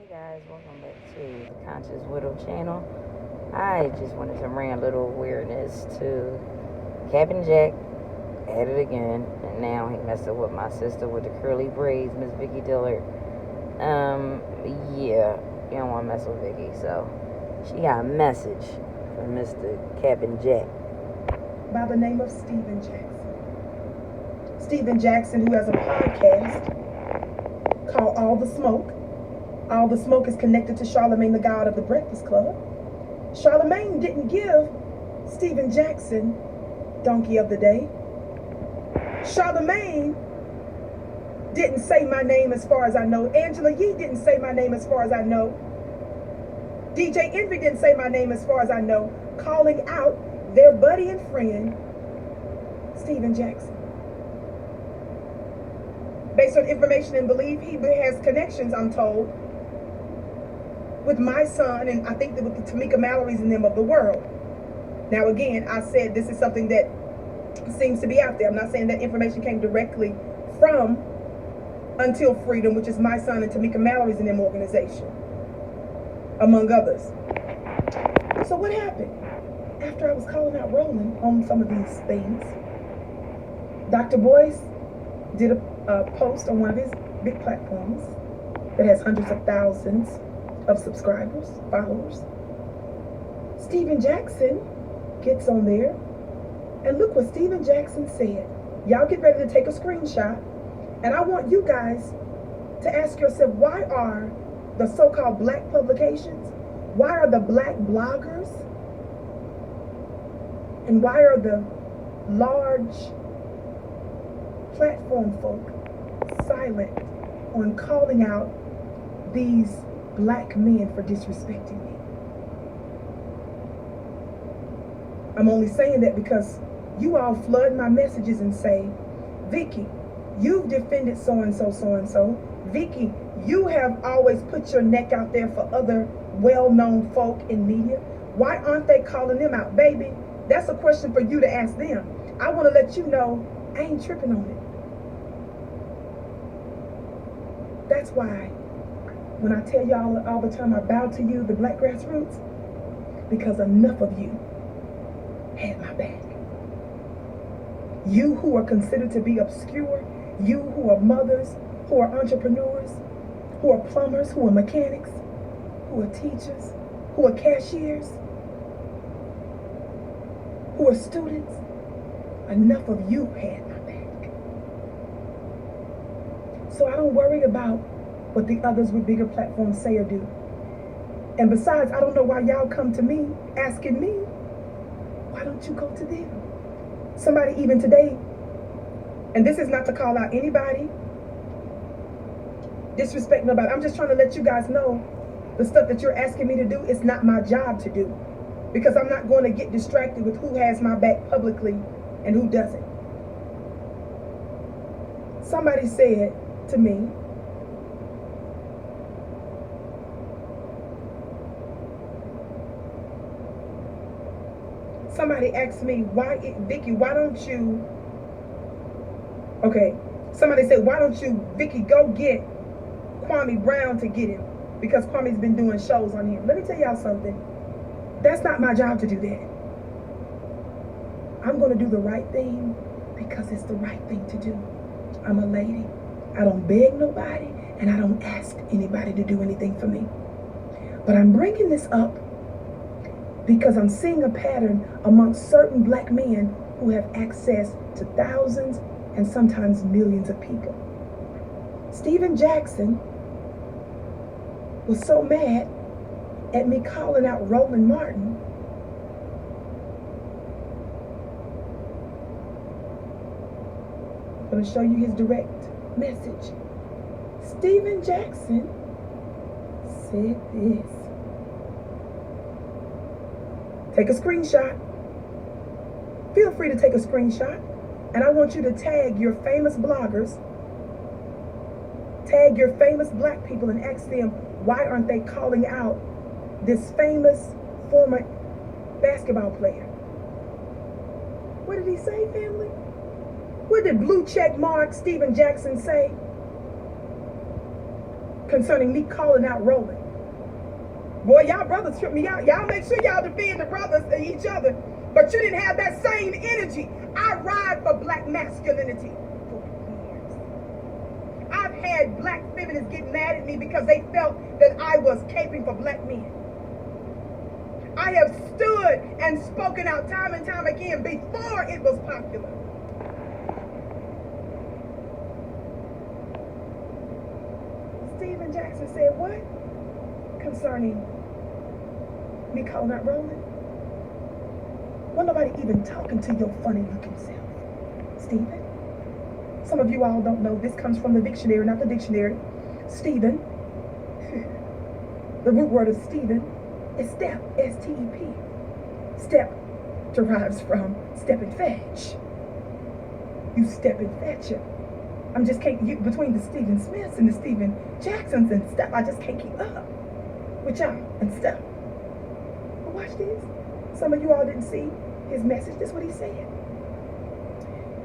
Guys, welcome back to the Conscious Widow channel. I just wanted to bring a little weirdness to Captain Jack at it again, and now he messed up with my sister with the curly braids, Miss Vicki Dillard. Yeah, you don't want to mess with Vicki, so she got a message from Mr. Captain Jack by the name of Stephen Jackson. Stephen Jackson, who has a podcast called All the Smoke. All the Smoke is connected to Charlemagne, the God of the Breakfast Club. Charlemagne didn't give Stephen Jackson Donkey of the Day. Charlemagne didn't say my name as far as I know. Angela Yee didn't say my name as far as I know. DJ Envy didn't say my name as far as I know, calling out their buddy and friend, Stephen Jackson. Based on information and belief, he has connections, I'm told, with my son, and I think that with the Tamika Mallory's and them of the world. Now again, I said this is something that seems to be out there. I'm not saying that information came directly from Until Freedom, which is my son and Tamika Mallory's and them organization, among others. So what happened? After I was calling out Roland on some of these things, Dr. Boyce did a post on one of his big platforms that has hundreds of thousands of subscribers, followers. Stephen Jackson gets on there, and look what Stephen Jackson said. Y'all get ready to take a screenshot, and I want you guys to ask yourself, why are the so-called black publications, why are the black bloggers, and why are the large platform folk silent on calling out these black men for disrespecting me? I'm only saying that because you all flood my messages and say, Vicki, you've defended so-and-so, so-and-so. Vicki, you have always put your neck out there for other well-known folk in media. Why aren't they calling them out? Baby, that's a question for you to ask them. I want to let you know I ain't tripping on it. That's why when I tell y'all all the time I bow to you, the black grassroots, because enough of you had my back. You who are considered to be obscure, you who are mothers, who are entrepreneurs, who are plumbers, who are mechanics, who are teachers, who are cashiers, who are students, enough of you had my back. So I don't worry about what the others with bigger platforms say or do. And besides, I don't know why y'all come to me asking me, why don't you go to them? Somebody even today, and this is not to call out anybody, disrespect nobody. I'm just trying to let you guys know the stuff that you're asking me to do is not my job to do, because I'm not going to get distracted with who has my back publicly and who doesn't. Somebody said to me, somebody asked me, Vicki, why don't you, somebody said, why don't you, Vicki, go get Kwame Brown to get him, because Kwame's been doing shows on him. Let me tell y'all something. That's not my job to do that. I'm going to do the right thing because it's the right thing to do. I'm a lady. I don't beg nobody, and I don't ask anybody to do anything for me. But I'm bringing this up because I'm seeing a pattern amongst certain black men who have access to thousands and sometimes millions of people. Stephen Jackson was so mad at me calling out Roland Martin I'm going to show you his direct message. Stephen Jackson said this. Take a screenshot. Feel free to take a screenshot. And I want you to tag your famous bloggers, tag your famous black people, and ask them, why aren't they calling out this famous former basketball player? What did he say, family? What did blue check mark Stephen Jackson say? concerning me calling out Roland. Boy, y'all brothers trip me out. Y'all make sure y'all defend the brothers and each other. But you didn't have that same energy. I ride for black masculinity for years. I've had black feminists get mad at me because they felt that I was caping for black men. I have stood and spoken out time and time again before it was popular. Stephen Jackson said what? Concerning me calling out Roland? Well, nobody even talking to your funny looking self, Stephen. Some of you all don't know this comes from the dictionary, not the dictionary. Stephen, the root word of Stephen is step, S-T-E-P. Step derives from step and fetch. You step and fetch it. I'm just can't, between the Stephen Smiths and the Stephen Jacksons and stuff, I just can't keep up with y'all and stuff. But watch this. Some of you all didn't see his message. This is what he said.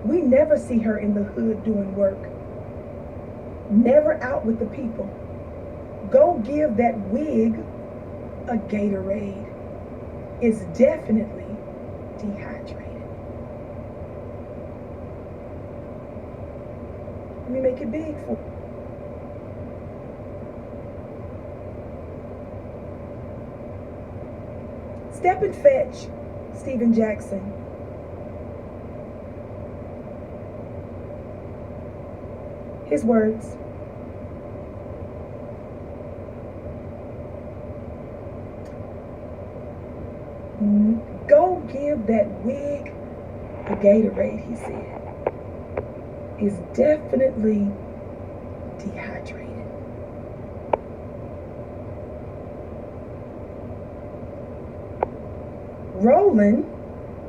We never see her in the hood doing work. Never out with the people. Go give that wig a Gatorade. It's definitely dehydrated. Let me make it big for you. Step and fetch, Stephen Jackson. His words. Go give that wig a Gatorade, he said. Is definitely dehydrated.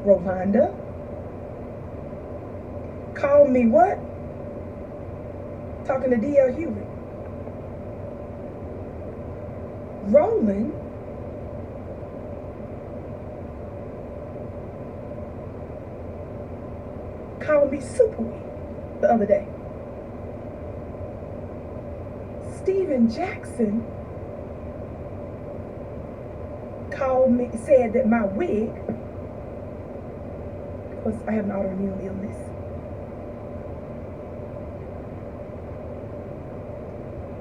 Rolanda, called me what? Talking to D.L. Hewlett. Roland called me Superweed the other day. Stephen Jackson called me, said that my wig, because I have an autoimmune illness,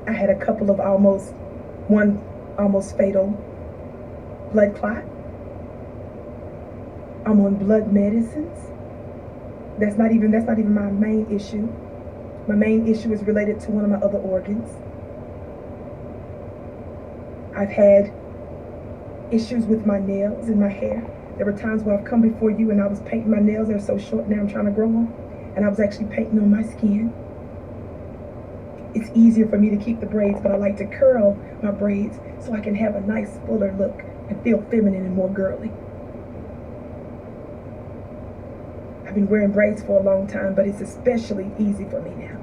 I had a couple of almost fatal blood clot. I'm on blood medicines. That's not even my main issue. My main issue is related to one of my other organs. I've had issues with my nails and my hair. There were times where I've come before you and I was painting my nails. They're so short now, I'm trying to grow them. And I was actually painting on my skin. It's easier for me to keep the braids, but I like to curl my braids so I can have a nice fuller look and feel feminine and more girly. I've been wearing braids for a long time, but it's especially easy for me now.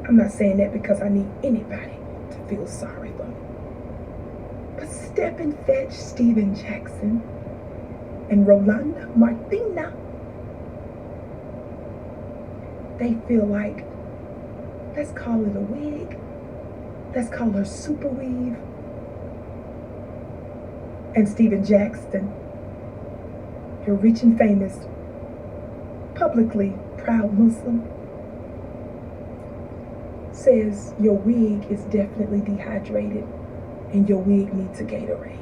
I'm not saying that because I need anybody to feel sorry for me. But step and fetch Stephen Jackson and Rolanda Martina. They feel like, let's call it a wig. Let's call her super weave. And Stephen Jackson, your rich and famous, publicly proud Muslim, says your wig is definitely dehydrated and your wig needs a Gatorade.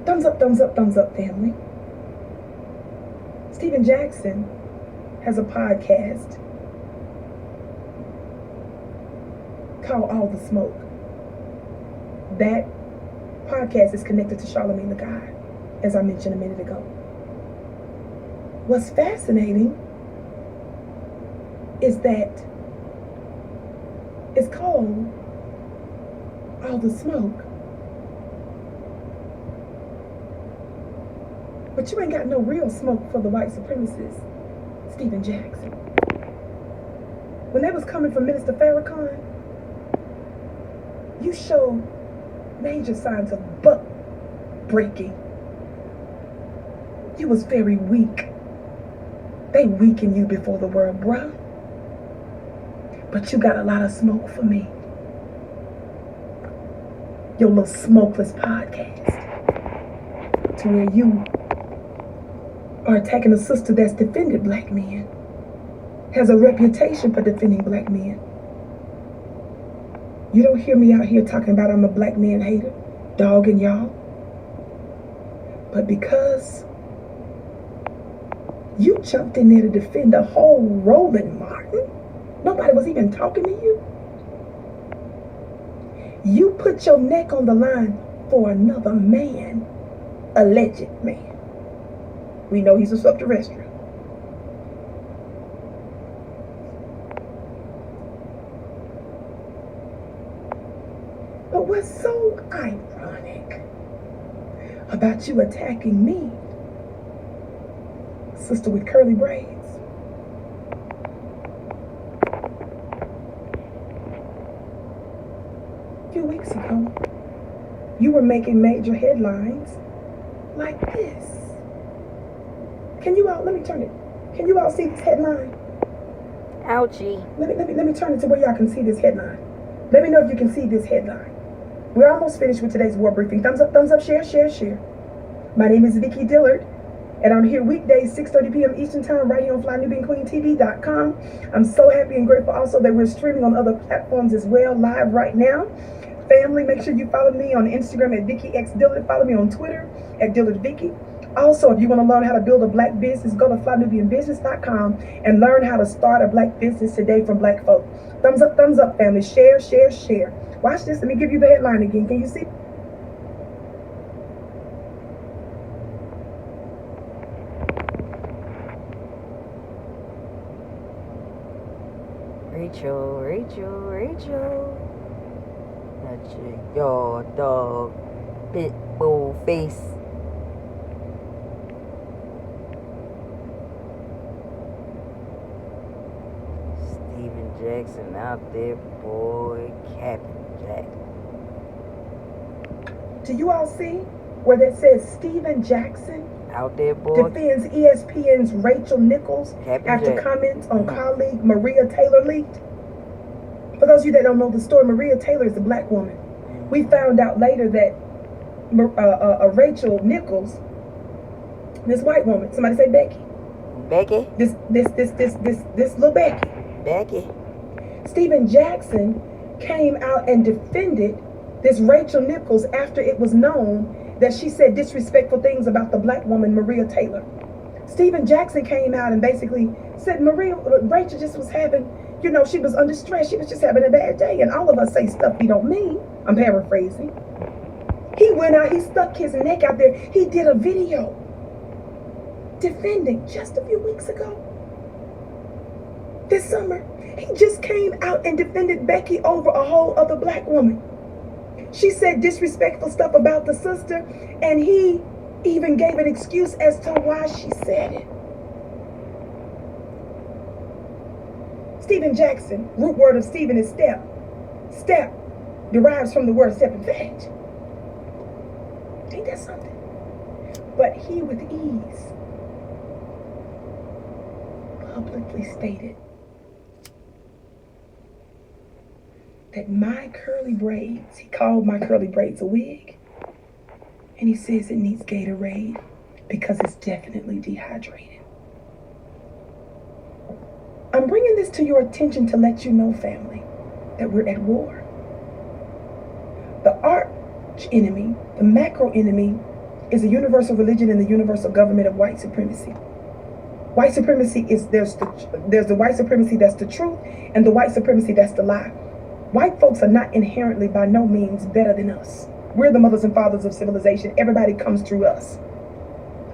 Thumbs up, thumbs up, thumbs up, family. Stephen Jackson has a podcast called All the Smoke. That podcast is connected to Charlamagne the God, as I mentioned a minute ago. What's fascinating is that it's called All the Smoke, but you ain't got no real smoke for the white supremacist, Stephen Jackson. When they was coming from Minister Farrakhan, you showed major signs of butt breaking. You was very weak. They weakened you before the world, bruh. But you got a lot of smoke for me. Your little smokeless podcast. To where you are attacking a sister that's defended black men. Has a reputation for defending black men. You don't hear me out here talking about I'm a black man hater, dogging y'all. But because you jumped in there to defend a whole Roland Martin, nobody was even talking to you. You put your neck on the line for another man, alleged man. We know he's a subterrestrial. But what's so ironic about you attacking me, sister with curly braids? A few weeks ago, you were making major headlines like this. Can you all, let me turn it. Can you all see this headline? Ouchie. Let me turn it to where y'all can see this headline. Let me know if you can see this headline. We're almost finished with today's war briefing. Thumbs up, share, share, share. My name is Vicki Dillard, and I'm here weekdays, 6:30 p.m. Eastern Time, right here on FlyNubianQueenTV.com. I'm so happy and grateful also that we're streaming on other platforms as well, live right now. Family, make sure you follow me on Instagram at VickiXDillard. Follow me on Twitter at DillardVicki. Also, if you want to learn how to build a black business, go to FlyNubianBusiness.com and learn how to start a black business today from black folk. Thumbs up, family. Share, share, share. Watch this. Let me give you the headline again. Can you see? Rachel. That's your dog, pit bull face. Steven Jackson out there, boy, Captain Jack. Do you all see where that says Steven Jackson out there, boy, defends ESPN's Rachel Nichols Captain after Jack. comments on colleague Maria Taylor leaked? For those of you that don't know the story, Maria Taylor is a black woman. We found out later that Rachel Nichols, this white woman, somebody say Becky. Becky. This little Becky. Becky. Steven Jackson came out and defended this Rachel Nichols after it was known that she said disrespectful things about the black woman Maria Taylor. Steven Jackson came out and basically said Rachel just was having, she was under stress. She was just having a bad day. And all of us say stuff we don't mean. I'm paraphrasing. He went out, he stuck his neck out there. He did a video defending just a few weeks ago. This summer, he just came out and defended Becky over a whole other black woman. She said disrespectful stuff about the sister, and he even gave an excuse as to why she said it. Steven Jackson, root word of Steven is step. Step derives from the word step in fact. Ain't that something? But he with ease publicly stated that my curly braids, he called my curly braids a wig, and he says it needs Gatorade because it's definitely dehydrated. I'm bringing this to your attention to let you know, family, that we're at war. The arch enemy, the macro enemy, is a universal religion and the universal government of white supremacy. White supremacy is, there's the white supremacy that's the truth, and the white supremacy that's the lie. White folks are not inherently by no means better than us. We're the mothers and fathers of civilization. Everybody comes through us.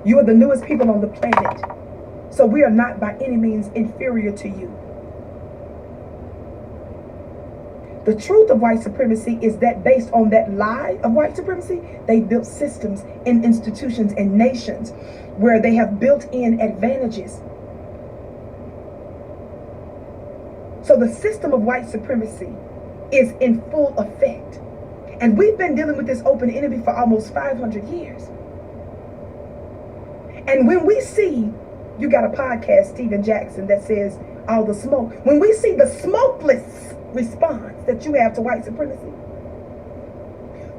You are the newest people on the planet. So we are not by any means inferior to you. The truth of white supremacy is that based on that lie of white supremacy, they built systems and institutions and nations where they have built-in advantages. So the system of white supremacy is in full effect. And we've been dealing with this open enemy for almost 500 years. And when we see, you got a podcast, Steven Jackson, that says all the smoke. When we see the smokeless response that you have to white supremacy.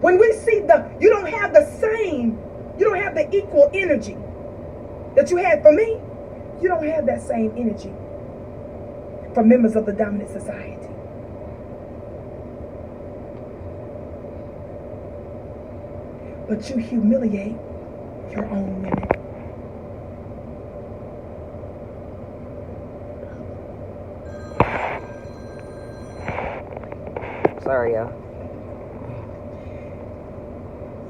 When we see you don't have the equal energy that you had for me, you don't have that same energy for members of the dominant society. But you humiliate your own women. Sorry, y'all.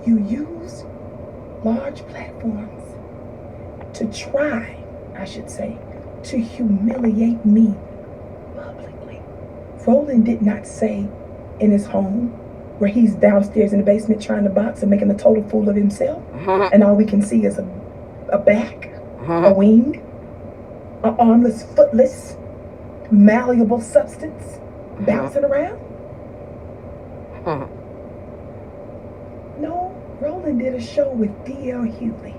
You use large platforms to try, I should say, to humiliate me publicly. Roland did not say in his home, where he's downstairs in the basement trying to box and making a total fool of himself, and all we can see is a back, a wing, an armless, footless, malleable substance bouncing around. No, Roland did a show with D.L. Hughley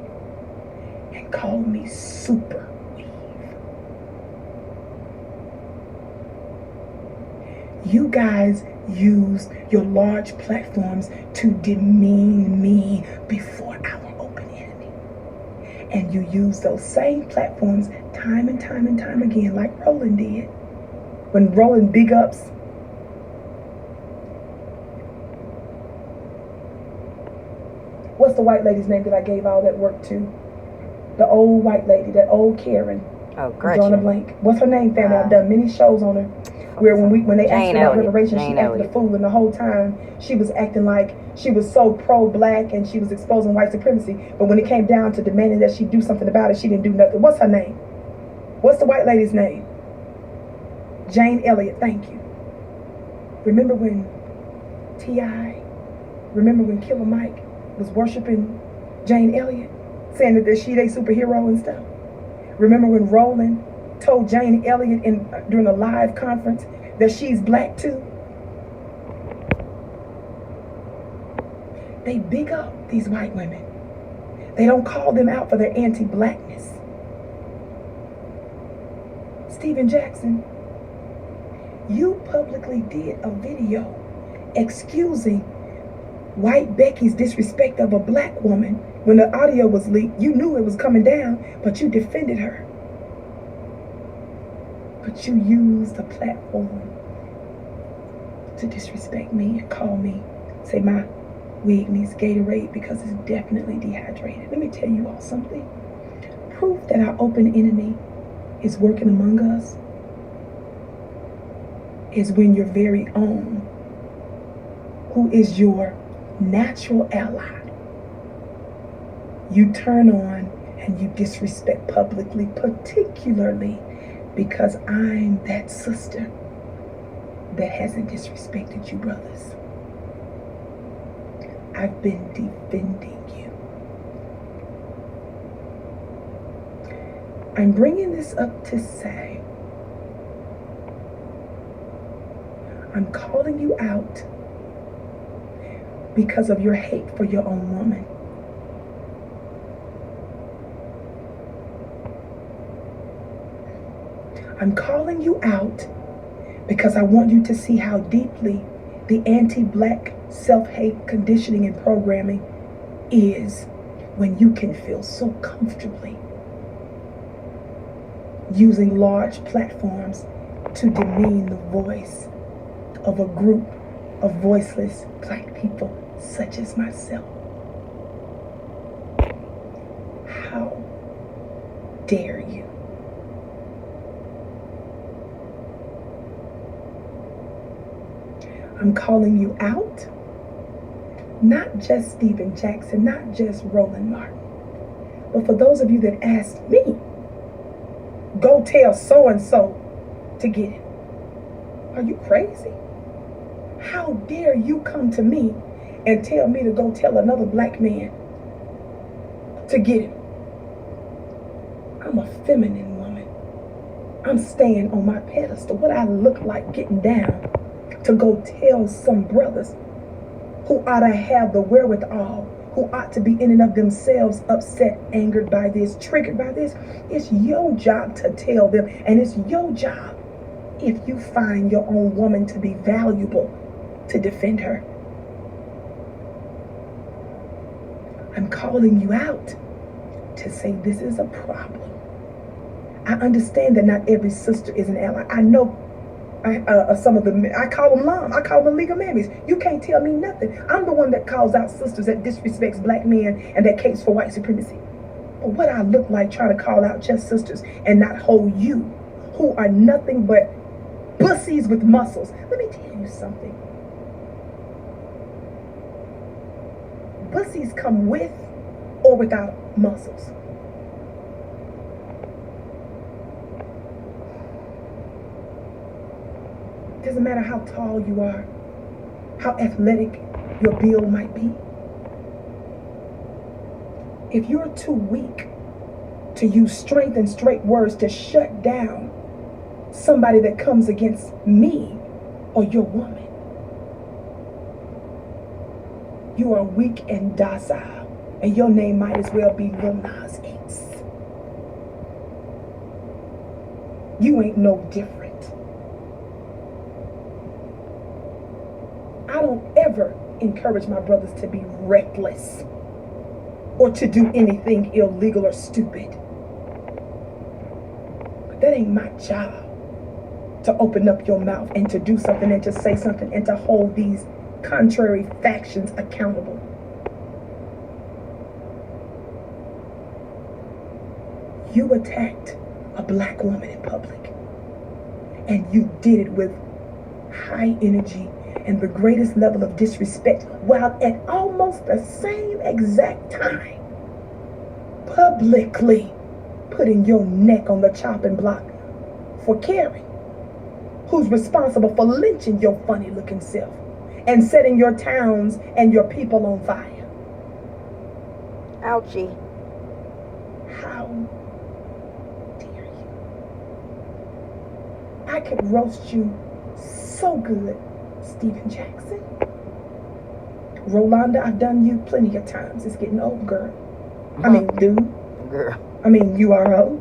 and called me super weave. You guys use your large platforms to demean me before our open enemy. And you use those same platforms time and time and time again, like Roland did. When Roland big ups what's the white lady's name that I gave all that work to? The old white lady, that old Karen. Oh, Gretchen. Drawing a blank. What's her name, family? I've done many shows on her. Where when they asked her about reparation, she acted a fool, and the whole time she was acting like she was so pro-black and she was exposing white supremacy. But when it came down to demanding that she do something about it, she didn't do nothing. What's her name? What's the white lady's name? Jane Elliott. Thank you. Remember when T.I., remember when Killer Mike was worshiping Jane Elliott, saying that she a superhero and stuff? Remember when Roland told Jane Elliott during a live conference that she's black too? They big up these white women. They don't call them out for their anti-blackness. Stephen Jackson, you publicly did a video excusing white Becky's disrespect of a black woman. When the audio was leaked, you knew it was coming down, but you defended her. But you used the platform to disrespect me and call me, say my wig needs Gatorade because it's definitely dehydrated. Let me tell you all something. Proof that our open enemy is working among us is when your very own, who is your natural ally, you turn on and you disrespect publicly, particularly because I'm that sister that hasn't disrespected you brothers. I've been defending you. I'm bringing this up to say, I'm calling you out because of your hate for your own woman. I'm calling you out because I want you to see how deeply the anti-black self-hate conditioning and programming is when you can feel so comfortably using large platforms to demean the voice of a group of voiceless black people such as myself. How dare you? I'm calling you out, not just Stephen Jackson, not just Roland Martin, but for those of you that asked me, go tell so-and-so to get it. Are you crazy? How dare you come to me and tell me to go tell another black man to get it? I'm a feminine woman. I'm staying on my pedestal. What I look like getting down to go tell some brothers who ought to have the wherewithal, who ought to be in and of themselves upset, angered by this, triggered by this. It's your job to tell them, and it's your job if you find your own woman to be valuable to defend her. I'm calling you out to say this is a problem. I understand that not every sister is an ally. I know some of them, I call them LOM. I call them legal mammies. You can't tell me nothing. I'm the one that calls out sisters that disrespects black men and that cases for white supremacy. But what I look like trying to call out just sisters and not hold you, who are nothing but bussies with muscles. Let me tell you something. Bussies come with or without muscles. Doesn't matter how tall you are, how athletic your build might be. If you're too weak to use strength and straight words to shut down somebody that comes against me or your woman, you are weak and docile, and your name might as well be Lil Nas X. You ain't no different. I don't ever encourage my brothers to be reckless or to do anything illegal or stupid. But that ain't my job to open up your mouth and to do something and to say something and to hold these contrary factions accountable. You attacked a black woman in public, and you did it with high energy and the greatest level of disrespect, while at almost the same exact time publicly putting your neck on the chopping block for Carrie, who's responsible for lynching your funny looking self and setting your towns and your people on fire. Ouchie. How dare you? I could roast you so good, Stephen Jackson. Rolanda, I've done you plenty of times. It's getting old, girl. I mean, dude. Girl. I mean, URO.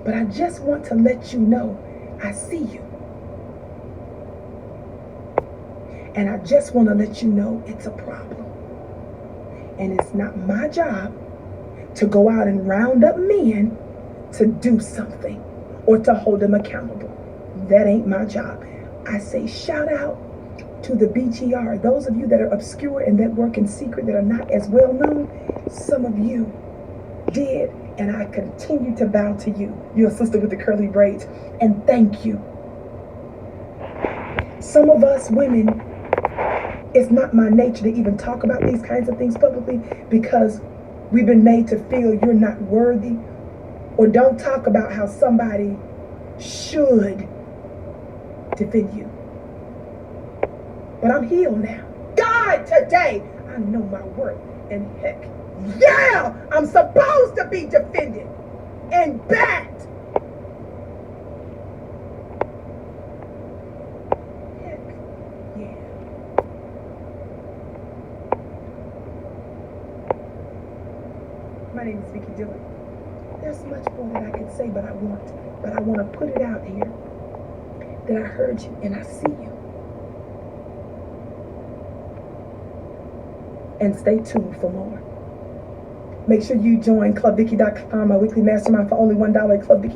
But I just want to let you know I see you. And I just want to let you know it's a problem. And it's not my job to go out and round up men to do something or to hold them accountable. That ain't my job. I say shout out to the BGR. Those of you that are obscure and that work in secret, that are not as well known, some of you did, and I continue to bow to you. You're a sister with the curly braids, and thank you. Some of us women, it's not my nature to even talk about these kinds of things publicly because we've been made to feel you're not worthy, or don't talk about how somebody should defend you. But I'm healed now. God, today, I know my worth. And heck, yeah, I'm supposed to be defended and backed. Heck, yeah. My name is Vicki Dillard. There's much more that I could say, but I want to put it out here that I heard you and I see you. And stay tuned for more. Make sure you join clubvicki.com, my weekly mastermind for only $1 at clubvicki.com.